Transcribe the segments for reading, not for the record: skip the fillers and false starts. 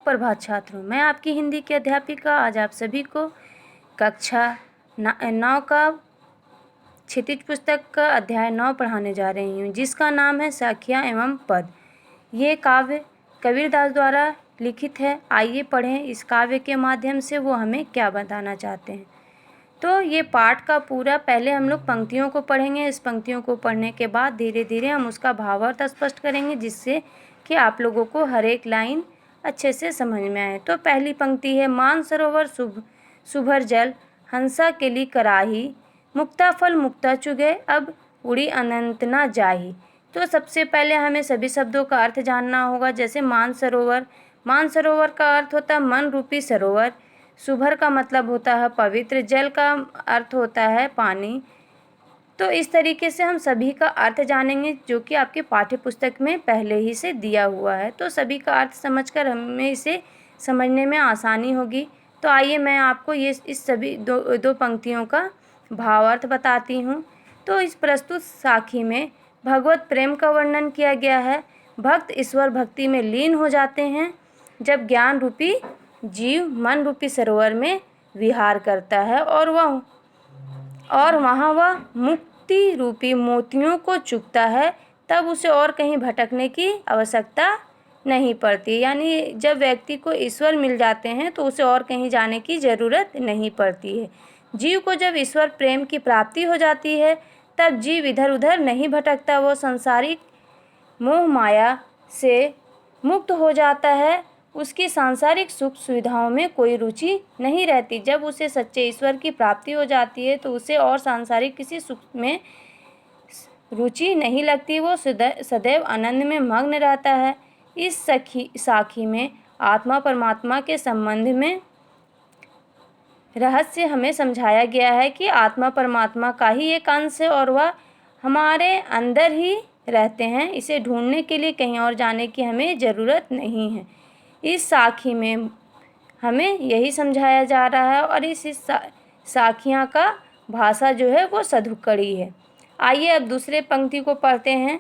प्रभात छात्रों, मैं आपकी हिंदी की अध्यापिका आज आप सभी को कक्षा 9 का क्षितिज पुस्तक का अध्याय 9 पढ़ाने जा रही हूँ, जिसका नाम है साखियाँ एवं पद। ये काव्य कबीरदास द्वारा लिखित है। आइए पढ़ें इस काव्य के माध्यम से वो हमें क्या बताना चाहते हैं। तो ये पाठ का पूरा पहले हम लोग पंक्तियों को पढ़ेंगे। इस पंक्तियों को पढ़ने के बाद धीरे धीरे हम उसका भावार्थ स्पष्ट करेंगे, जिससे कि आप लोगों को हर एक लाइन अच्छे से समझ में आए। तो पहली पंक्ति है, मानसरोवर सुभर जल, हंसा केली कराही, मुक्ता फल मुक्ता चुगे, अब उड़ी अनंत ना जाही। तो सबसे पहले हमें सभी शब्दों का अर्थ जानना होगा। जैसे मानसरोवर, मानसरोवर का अर्थ होता है मन रूपी सरोवर। सुभर का मतलब होता है पवित्र, जल का अर्थ होता है पानी। तो इस तरीके से हम सभी का अर्थ जानेंगे, जो कि आपके पाठ्य पुस्तक में पहले ही से दिया हुआ है। तो सभी का अर्थ समझकर हमें इसे समझने में आसानी होगी। तो आइए मैं आपको इस सभी दो पंक्तियों का भावार्थ बताती हूँ। तो इस प्रस्तुत साखी में भगवत प्रेम का वर्णन किया गया है। भक्त ईश्वर भक्ति में लीन हो जाते हैं जब ज्ञान रूपी जीव मन रूपी सरोवर में विहार करता है और वहाँ वह मुक्ति रूपी मोतियों को चुगता है, तब उसे और कहीं भटकने की आवश्यकता नहीं पड़ती। यानी जब व्यक्ति को ईश्वर मिल जाते हैं तो उसे और कहीं जाने की ज़रूरत नहीं पड़ती है। जीव को जब ईश्वर प्रेम की प्राप्ति हो जाती है तब जीव इधर उधर नहीं भटकता, वो सांसारिक मोह माया से मुक्त हो जाता है। उसकी सांसारिक सुख सुविधाओं में कोई रुचि नहीं रहती। जब उसे सच्चे ईश्वर की प्राप्ति हो जाती है तो उसे और सांसारिक किसी सुख में रुचि नहीं लगती, वो सदैव आनंद में मग्न रहता है। इस साखी में आत्मा परमात्मा के संबंध में रहस्य हमें समझाया गया है कि आत्मा परमात्मा का ही एक अंश है और वह हमारे अंदर ही रहते हैं। इसे ढूंढने के लिए कहीं और जाने की हमें ज़रूरत नहीं है। इस साखी में हमें यही समझाया जा रहा है और इस साखियाँ का भाषा जो है वो सधुकड़ी है। आइए अब दूसरे पंक्ति को पढ़ते हैं।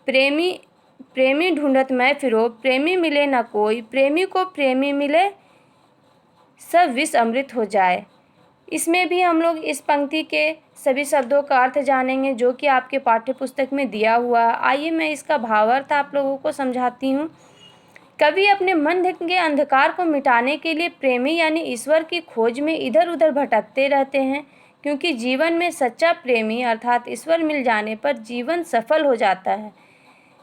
प्रेमी ढूंढत मैं फिरो, प्रेमी मिले न कोई, प्रेमी को प्रेमी मिले सब विष अमृत हो जाए। इसमें भी हम लोग इस पंक्ति के सभी शब्दों का अर्थ जानेंगे, जो कि आपके पाठ्य पुस्तक में दिया हुआ है। आइए मैं इसका भावार्थ आप लोगों को समझाती हूँ। कवि अपने मन के अंधकार को मिटाने के लिए प्रेमी यानी ईश्वर की खोज में इधर उधर भटकते रहते हैं, क्योंकि जीवन में सच्चा प्रेमी अर्थात ईश्वर मिल जाने पर जीवन सफल हो जाता है।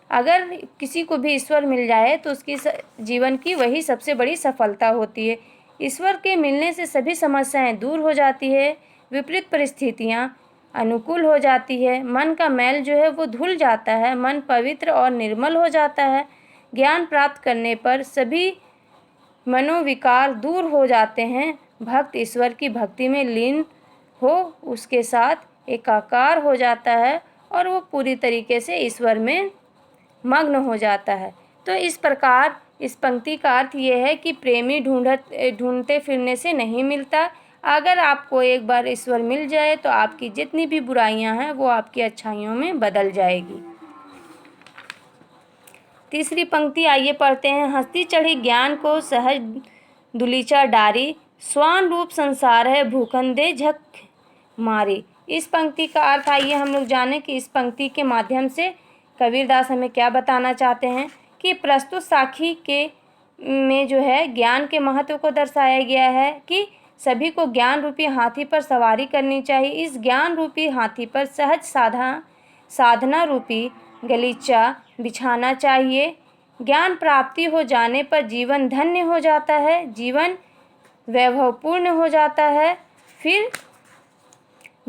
अगर किसी को भी ईश्वर मिल जाए तो उसकी जीवन की वही सबसे बड़ी सफलता होती है। ईश्वर के मिलने से सभी समस्याएं दूर हो जाती है, विपरीत परिस्थितियां अनुकूल हो जाती है, मन का मैल जो है वो धुल जाता है, मन पवित्र और निर्मल हो जाता है। ज्ञान प्राप्त करने पर सभी मनोविकार दूर हो जाते हैं। भक्त ईश्वर की भक्ति में लीन हो उसके साथ एकाकार हो जाता है और वो पूरी तरीके से ईश्वर में मग्न हो जाता है। तो इस प्रकार इस पंक्ति का अर्थ ये है कि प्रेमी ढूंढते फिरने से नहीं मिलता। अगर आपको एक बार ईश्वर मिल जाए तो आपकी जितनी भी बुराइयां हैं वो आपकी अच्छाइयों में बदल जाएगी। तीसरी पंक्ति आइए पढ़ते हैं। हंसती चढ़ी ज्ञान को सहज दुलीचा डारी, स्वान रूप संसार है भूखंदे झक मारी। इस पंक्ति का अर्थ आइए हम लोग जानें कि इस पंक्ति के माध्यम से कबीरदास हमें क्या बताना चाहते हैं कि प्रस्तुत साखी में जो है ज्ञान के महत्व को दर्शाया गया है कि सभी को ज्ञान रूपी हाथी पर सवारी करनी चाहिए। इस ज्ञान रूपी हाथी पर सहज साधना रूपी गलीचा बिछाना चाहिए। ज्ञान प्राप्ति हो जाने पर जीवन धन्य हो जाता है, जीवन वैभवपूर्ण हो जाता है, फिर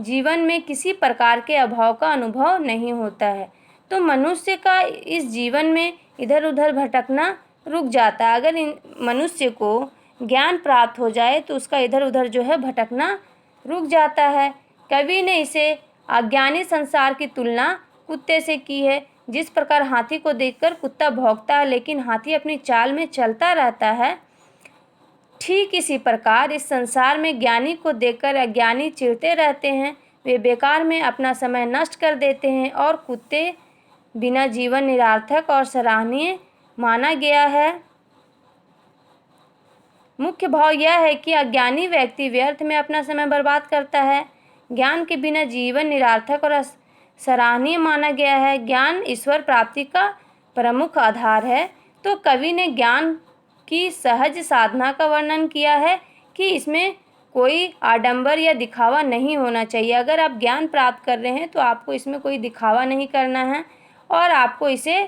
जीवन में किसी प्रकार के अभाव का अनुभव नहीं होता है। तो मनुष्य का इस जीवन में इधर उधर भटकना रुक जाता है। अगर मनुष्य को ज्ञान प्राप्त हो जाए तो उसका इधर उधर जो है भटकना रुक जाता है। कवि ने इसे अज्ञानी संसार की तुलना कुत्ते से की है। जिस प्रकार हाथी को देखकर कुत्ता भौंकता है लेकिन हाथी अपनी चाल में चलता रहता है, ठीक इसी प्रकार इस संसार में ज्ञानी को देखकर अज्ञानी चिढ़ते रहते हैं, वे बेकार में अपना समय नष्ट कर देते हैं और कुत्ते बिना जीवन निरर्थक और सराहनीय माना गया है। मुख्य भाव यह है कि अज्ञानी व्यक्ति व्यर्थ में अपना समय बर्बाद करता है। ज्ञान के बिना जीवन निरर्थक और सराहनीय माना गया है। ज्ञान ईश्वर प्राप्ति का प्रमुख आधार है। तो कवि ने ज्ञान की सहज साधना का वर्णन किया है कि इसमें कोई आडंबर या दिखावा नहीं होना चाहिए। अगर आप ज्ञान प्राप्त कर रहे हैं तो आपको इसमें कोई दिखावा नहीं करना है और आपको इसे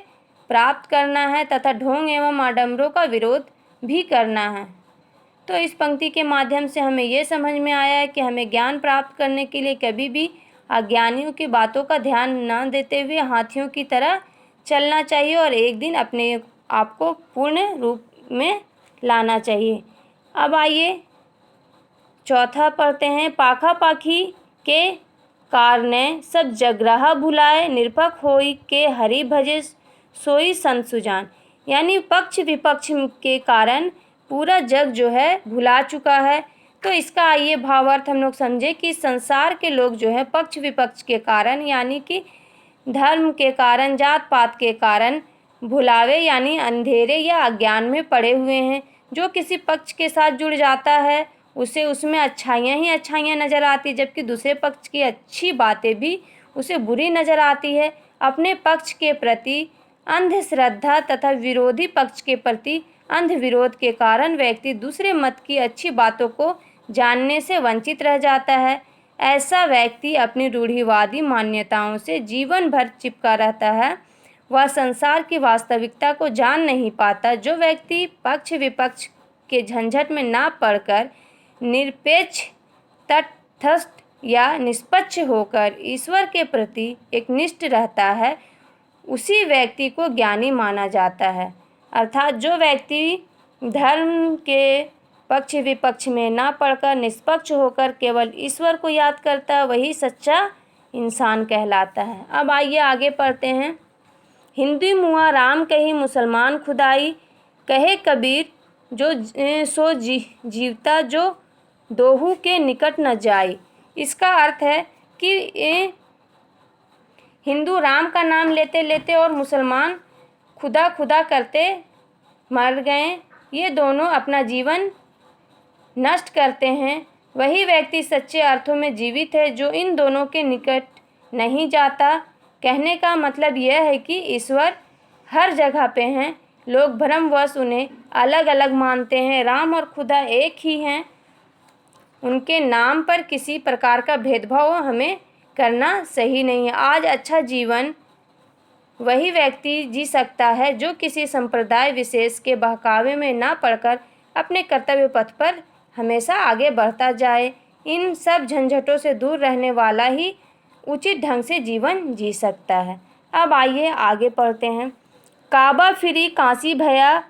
प्राप्त करना है तथा ढोंग एवं आडंबरों का विरोध भी करना है। तो इस पंक्ति के माध्यम से हमें ये समझ में आया है कि हमें ज्ञान प्राप्त करने के लिए कभी भी अज्ञानियों की बातों का ध्यान न देते हुए हाथियों की तरह चलना चाहिए और एक दिन अपने आप को पूर्ण रूप में लाना चाहिए। अब आइए चौथा पढ़ते हैं। पाखा पाखी के कारणे सब जगराहा भुलाए, निरपक होई के हरि भजे सोई संत सुजान। यानी पक्ष विपक्ष के कारण पूरा जग जो है भुला चुका है। तो इसका आइए भावार्थ हम लोग समझे कि संसार के लोग जो है पक्ष विपक्ष के कारण यानी कि धर्म के कारण, जात पात के कारण भुलावे यानी अंधेरे या अज्ञान में पड़े हुए हैं। जो किसी पक्ष के साथ जुड़ जाता है उसे उसमें अच्छाइयाँ ही अच्छाइयाँ नज़र आती, जबकि दूसरे पक्ष की अच्छी बातें भी उसे बुरी नज़र आती है। अपने पक्ष के प्रति अंधश्रद्धा तथा विरोधी पक्ष के प्रति अंध विरोध के कारण व्यक्ति दूसरे मत की अच्छी बातों को जानने से वंचित रह जाता है। ऐसा व्यक्ति अपनी रूढ़िवादी मान्यताओं से जीवन भर चिपका रहता है। वह संसार की वास्तविकता को जान नहीं पाता। जो व्यक्ति पक्ष विपक्ष के झंझट में ना पड़कर निरपेक्ष, तटस्थ या निष्पक्ष होकर ईश्वर के प्रति एकनिष्ठ रहता है, उसी व्यक्ति को ज्ञानी माना जाता है। अर्थात जो व्यक्ति धर्म के पक्ष विपक्ष में ना पड़कर निष्पक्ष होकर केवल ईश्वर को याद करता है, वही सच्चा इंसान कहलाता है। अब आइए आगे पढ़ते हैं। हिंदू मुआ राम कही, मुसलमान खुदाई, कहे कबीर जो सो जीवता जो दोहू के निकट न जाई। इसका अर्थ है कि हिंदू राम का नाम लेते लेते और मुसलमान खुदा खुदा करते मर गए। ये दोनों अपना जीवन नष्ट करते हैं। वही व्यक्ति सच्चे अर्थों में जीवित है जो इन दोनों के निकट नहीं जाता। कहने का मतलब यह है कि ईश्वर हर जगह पे हैं, लोग भ्रमवश उन्हें अलग अलग मानते हैं। राम और खुदा एक ही हैं। उनके नाम पर किसी प्रकार का भेदभाव हमें करना सही नहीं है। आज अच्छा जीवन वही व्यक्ति जी सकता है जो किसी संप्रदाय विशेष के बहकावे में ना पड़कर अपने कर्तव्य पथ पर हमेशा आगे बढ़ता जाए। इन सब झंझटों से दूर रहने वाला ही उचित ढंग से जीवन जी सकता है। अब आइए आगे पढ़ते हैं। काबा फिरी कांसी भया,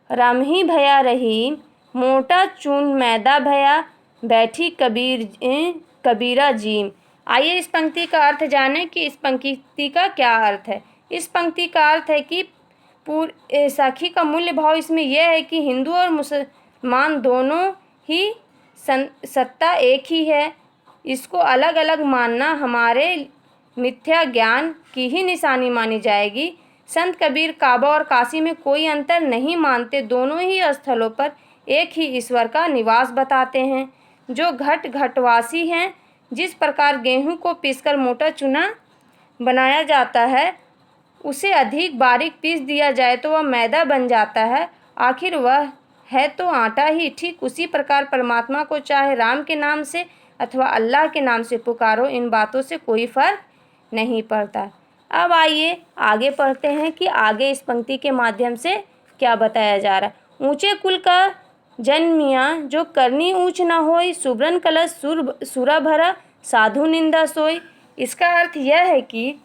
रामही भया रही, मोटा चून मैदा भया, बैठी कबीरा जीम। आइए इस पंक्ति का अर्थ जानें कि इस पंक्ति का क्या अर्थ है। इस पंक्ति का अर्थ है कि साखी का मूल्य भाव इसमें यह है कि हिंदू और मुसलमान दोनों ही सत्ता एक ही है। इसको अलग अलग मानना हमारे मिथ्या ज्ञान की ही निशानी मानी जाएगी। संत कबीर काबा और काशी में कोई अंतर नहीं मानते, दोनों ही स्थलों पर एक ही ईश्वर का निवास बताते हैं जो घटवासी हैं। जिस प्रकार गेहूं को पीसकर मोटा चूना बनाया जाता है, उसे अधिक बारीक पीस दिया जाए तो वह मैदा बन जाता है, आखिर वह है तो आटा ही। ठीक उसी प्रकार परमात्मा को चाहे राम के नाम से अथवा अल्लाह के नाम से पुकारो, इन बातों से कोई फर्क नहीं पड़ता। अब आइए आगे पढ़ते हैं कि आगे इस पंक्ति के माध्यम से क्या बताया जा रहा है। ऊंचे कुल का जन्मिया जो करनी ऊंच न होई, सुब्रन कलश सुरा भरा साधु निंदा सोई। इसका अर्थ यह है कि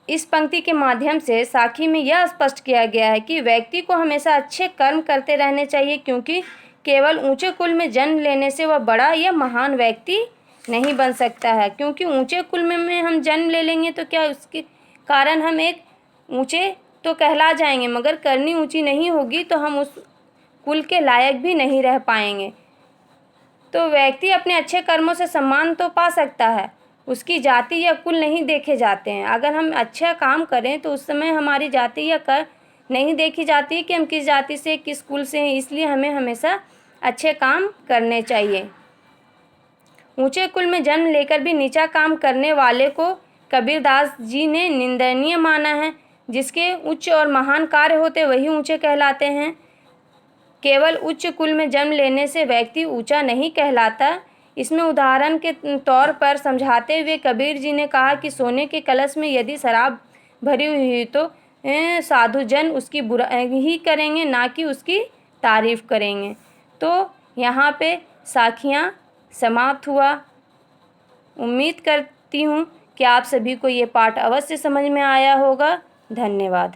इस पंक्ति के माध्यम से साखी में यह स्पष्ट किया गया है कि व्यक्ति को हमेशा अच्छे कर्म करते रहने चाहिए, क्योंकि केवल ऊंचे कुल में जन्म लेने से वह बड़ा या महान व्यक्ति नहीं बन सकता है। क्योंकि ऊंचे कुल में हम जन्म ले लेंगे तो क्या उसके कारण हम एक ऊंचे तो कहला जाएंगे, मगर करनी ऊंची नहीं होगी तो हम उस कुल के लायक भी नहीं रह पाएंगे। तो व्यक्ति अपने अच्छे कर्मों से सम्मान तो पा सकता है, उसकी जाति या कुल नहीं देखे जाते हैं। अगर हम अच्छा काम करें तो उस समय हमारी जाति या नहीं देखी जाती कि हम किस जाति से, किस कुल से हैं, इसलिए हमें हमेशा अच्छे काम करने चाहिए। ऊंचे कुल में जन्म लेकर भी नीचा काम करने वाले को कबीरदास जी ने निंदनीय माना है। जिसके उच्च और महान कार्य होते वही ऊंचे कहलाते हैं। केवल उच्च कुल में जन्म लेने से व्यक्ति ऊंचा नहीं कहलाता। इसमें उदाहरण के तौर पर समझाते हुए कबीर जी ने कहा कि सोने के कलश में यदि शराब भरी हुई तो साधुजन उसकी बुराई ही करेंगे, ना कि उसकी तारीफ करेंगे। तो यहाँ पे साखियाँ समाप्त हुआ। उम्मीद करती हूँ कि आप सभी को ये पाठ अवश्य समझ में आया होगा। धन्यवाद।